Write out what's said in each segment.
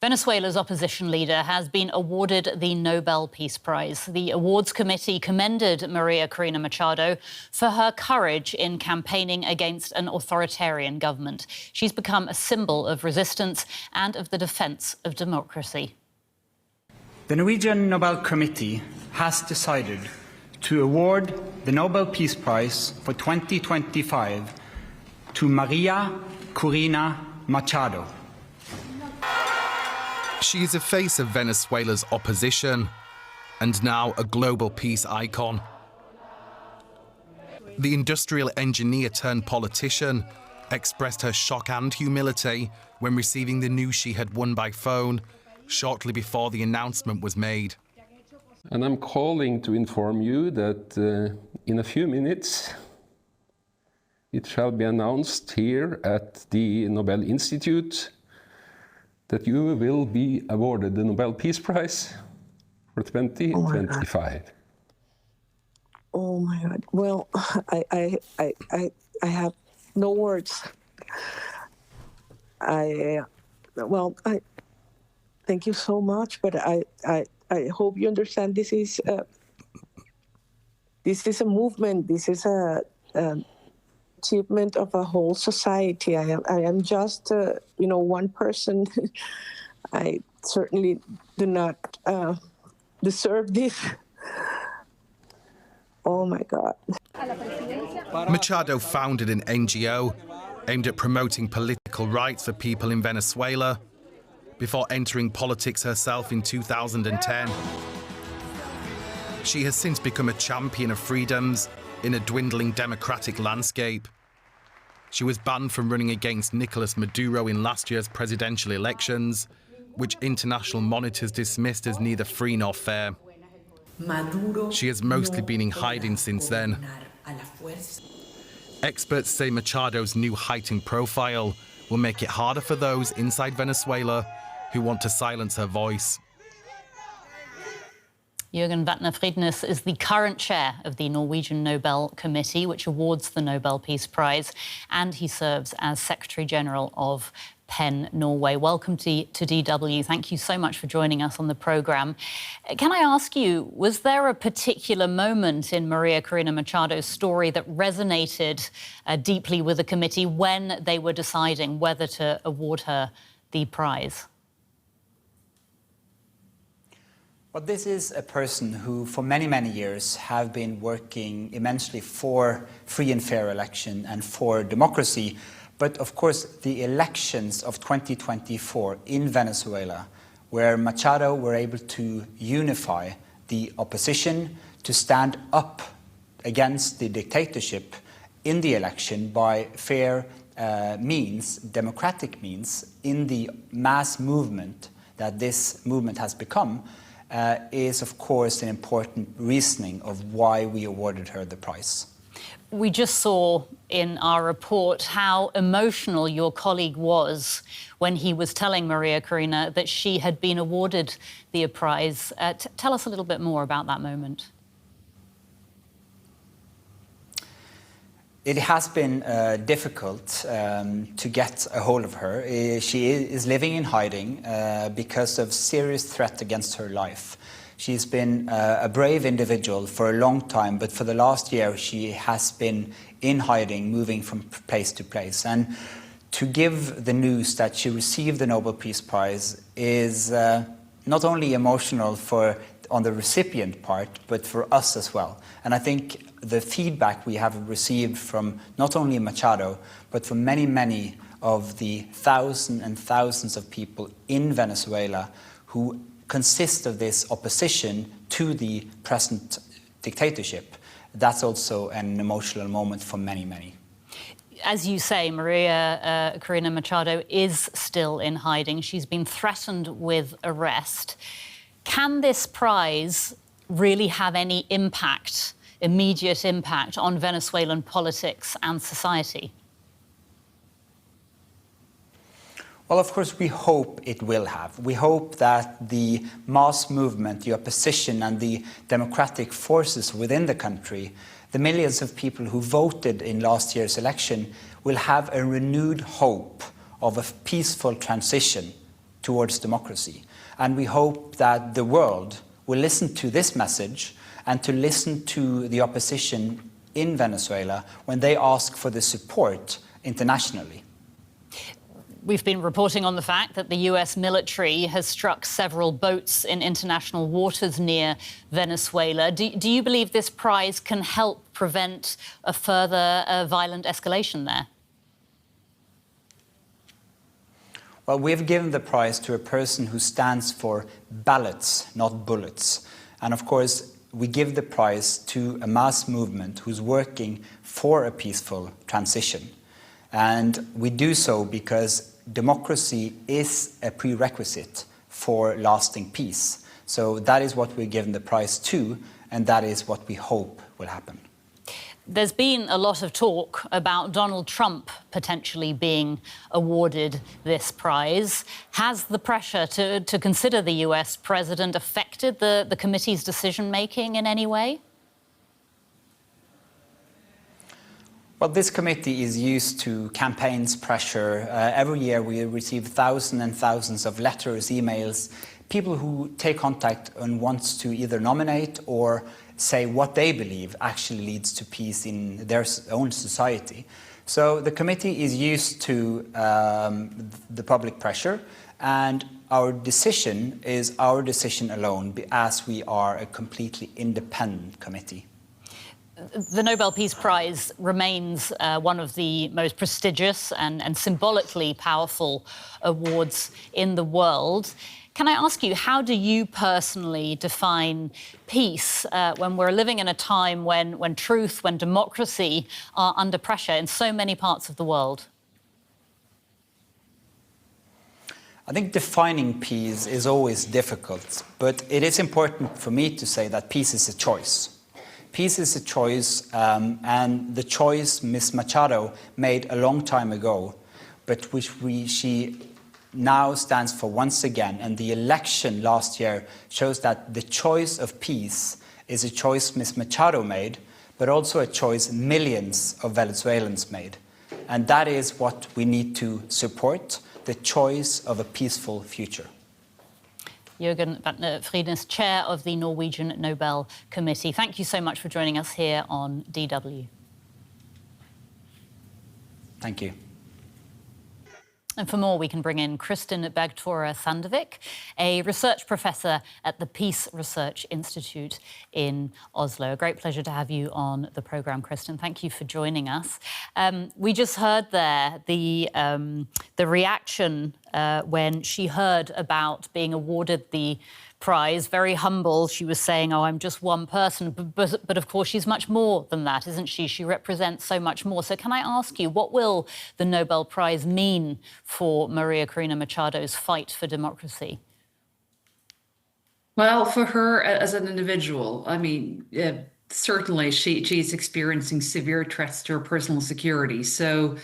Venezuela's opposition leader has been awarded the Nobel Peace Prize. The awards committee commended Maria Corina Machado for her courage in campaigning against an authoritarian government. She's become a symbol of resistance and of the defence of democracy. The Norwegian Nobel Committee has decided to award the Nobel Peace Prize for 2025 to Maria Corina Machado. She is a face of Venezuela's opposition and now a global peace icon. The industrial engineer turned politician expressed her shock and humility when receiving the news she had won by phone shortly before the announcement was made. And I'm calling to inform you that in a few minutes it shall be announced here at the Nobel Institute that you will be awarded the Nobel Peace Prize for 2025. Oh my God. Well, I have no words. I thank you so much, but I hope you understand this is a movement. This is a achievement of a whole society. I am just one person. I certainly do not deserve this. Oh my God. Machado founded an NGO aimed at promoting political rights for people in Venezuela before entering politics herself in 2010. She has since become a champion of freedoms in a dwindling democratic landscape. She was banned from running against Nicolas Maduro in last year's presidential elections, which international monitors dismissed as neither free nor fair. She has mostly been in hiding since then. Experts say Machado's new heightened profile will make it harder for those inside Venezuela who want to silence her voice. Jørgen Watne Frydnes is the current chair of the Norwegian Nobel Committee, which awards the Nobel Peace Prize, and he serves as Secretary General of PEN Norway. Welcome to DW. Thank you so much for joining us on the programme. Can I ask you, was there a particular moment in Maria Corina Machado's story that resonated deeply with the committee when they were deciding whether to award her the prize? Well, this is a person who, for many, many years, have been working immensely for free and fair election and for democracy. But, of course, the elections of 2024 in Venezuela, where Machado were able to unify the opposition, to stand up against the dictatorship in the election by fair means, democratic means, in the mass movement that this movement has become, is, of course, an important reasoning of why we awarded her the prize. We just saw in our report how emotional your colleague was when he was telling Maria Corina that she had been awarded the prize. Tell us a little bit more about that moment. It has been difficult to get a hold of her. She is living in hiding because of serious threat against her life. She's been a brave individual for a long time, but for the last year she has been in hiding, moving from place to place. And to give the news that she received the Nobel Peace Prize is not only emotional on the recipient part, but for us as well. And I think the feedback we have received from not only Machado, but from many, many of the thousands and thousands of people in Venezuela who consist of this opposition to the present dictatorship, that's also an emotional moment for many, many. As you say, Maria Corina Machado is still in hiding. She's been threatened with arrest. Can this prize really have any impact, immediate impact, on Venezuelan politics and society? Well, of course, we hope it will have. We hope that the mass movement, the opposition and the democratic forces within the country, the millions of people who voted in last year's election, will have a renewed hope of a peaceful transition towards democracy. And we hope that the world will listen to this message and to listen to the opposition in Venezuela when they ask for the support internationally. We've been reporting on the fact that the US military has struck several boats in international waters near Venezuela. Do you believe this prize can help prevent a further violent escalation there? Well, we've given the prize to a person who stands for ballots, not bullets. And of course, we give the prize to a mass movement who's working for a peaceful transition. And we do so because democracy is a prerequisite for lasting peace. So that is what we're given the prize to, and that is what we hope will happen. There's been a lot of talk about Donald Trump potentially being awarded this prize. Has the pressure to consider the US president affected the committee's decision-making in any way? Well, this committee is used to campaigns, pressure. Every year we receive thousands and thousands of letters, emails, people who take contact and want to either nominate or say what they believe actually leads to peace in their own society. So the committee is used to the public pressure, and our decision is our decision alone, as we are a completely independent committee. The Nobel Peace Prize remains one of the most prestigious and symbolically powerful awards in the world. Can I ask you, how do you personally define peace when we're living in a time when truth, when democracy are under pressure in so many parts of the world? I think defining peace is always difficult, but it is important for me to say that peace is a choice. Peace is a choice, and the choice Ms. Machado made a long time ago, but which she now stands for once again. And the election last year shows that the choice of peace is a choice Ms. Machado made, but also a choice millions of Venezuelans made. And that is what we need to support, the choice of a peaceful future. Jørgen Frydnes, Chair of the Norwegian Nobel Committee. Thank you so much for joining us here on DW. Thank you. And for more, we can bring in Kristin Bergtora Sandvik, a research professor at the Peace Research Institute in Oslo. A great pleasure to have you on the programme, Kristin. Thank you for joining us. We just heard there the reaction when she heard about being awarded the prize. Very humble. She was saying, oh, I'm just one person. But of course, she's much more than that, isn't she? She represents so much more. So can I ask you, what will the Nobel Prize mean for Maria Corina Machado's fight for democracy? Well, for her as an individual, I mean, certainly she's experiencing severe threats to her personal security. So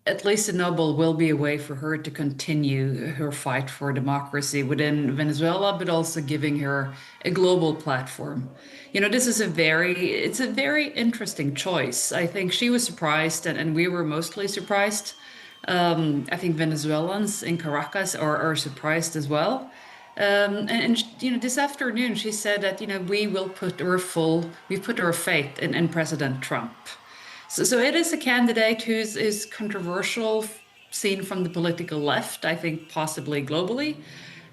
at least a Nobel will be a way for her to continue her fight for democracy within Venezuela, but also giving her a global platform. You know, this is it's a very interesting choice. I think she was surprised, and we were mostly surprised. I think Venezuelans in Caracas are surprised as well. And you know, this afternoon she said that, you know, we've put our faith in President Trump. So it is a candidate who is controversial, seen from the political left, I think possibly globally.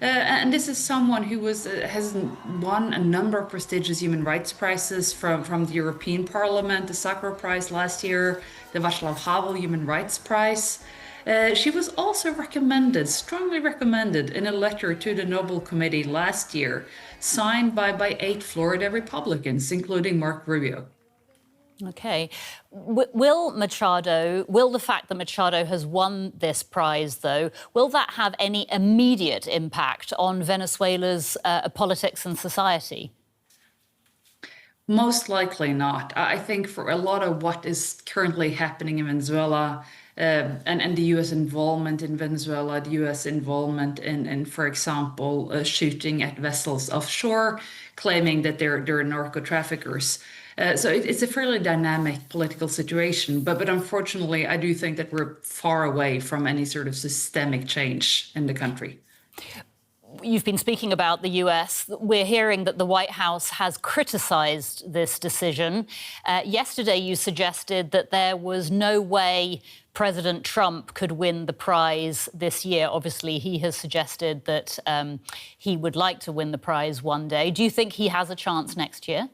And this is someone who has won a number of prestigious human rights prizes from the European Parliament, the Sakharov Prize last year, the Václav Havel Human Rights Prize. She was also strongly recommended in a letter to the Nobel Committee last year, signed by 8 Florida Republicans, including Mark Rubio. OK. Will the fact that Machado has won this prize, though, will that have any immediate impact on Venezuela's politics and society? Most likely not. I think for a lot of what is currently happening in Venezuela, and the U.S. involvement in Venezuela, the U.S. involvement in for example, shooting at vessels offshore, claiming that they're narco traffickers. So it's a fairly dynamic political situation, but unfortunately, I do think that we're far away from any sort of systemic change in the country. You've been speaking about the US. We're hearing that the White House has criticised this decision. Yesterday, you suggested that there was no way President Trump could win the prize this year. Obviously, he has suggested that he would like to win the prize one day. Do you think he has a chance next year?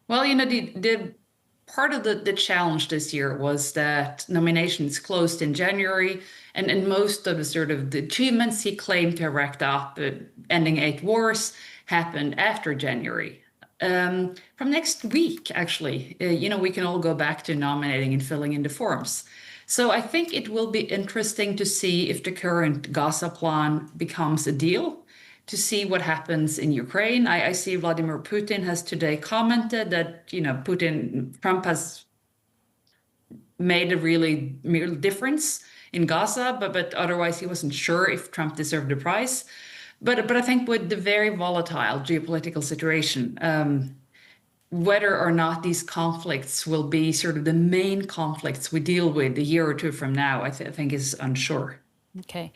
Well, you know, the part of the challenge this year was that nominations closed in January, and most of the sort of the achievements he claimed to have racked up, ending 8 wars, happened after January. From next week, actually, you know, we can all go back to nominating and filling in the forms. So I think it will be interesting to see if the current Gaza plan becomes a deal, to see what happens in Ukraine. I see Vladimir Putin has today commented that, you know, Trump has made a really real difference in Gaza, but otherwise he wasn't sure if Trump deserved the prize. But I think with the very volatile geopolitical situation, whether or not these conflicts will be sort of the main conflicts we deal with a year or two from now, I think is unsure. Okay.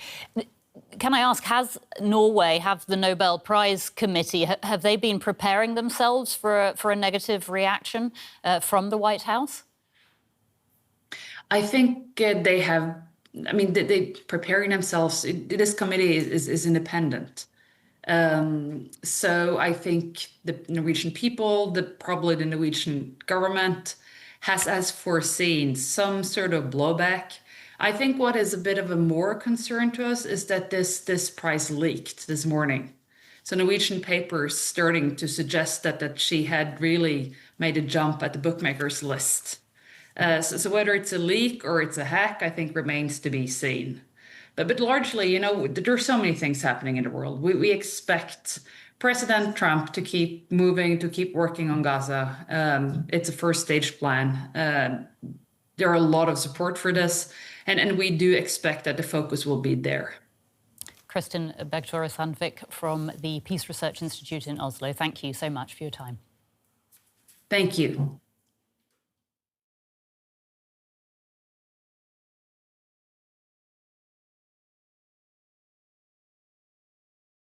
Can I ask, have the Nobel Prize Committee, have they been preparing themselves for a negative reaction from the White House? I think they have. I mean, they preparing themselves. This committee is independent. So I think the Norwegian people, probably the Norwegian government, has foreseen some sort of blowback. I think what is a bit of a more concern to us is that this prize leaked this morning. So Norwegian papers starting to suggest that she had really made a jump at the bookmakers list. So whether it's a leak or it's a hack, I think remains to be seen. But largely, you know, there's so many things happening in the world. We expect President Trump to keep moving, to keep working on Gaza. It's a first stage plan. There are a lot of support for this, and we do expect that the focus will be there. Kristin Bergtora Sandvik from the Peace Research Institute in Oslo, thank you so much for your time. Thank you.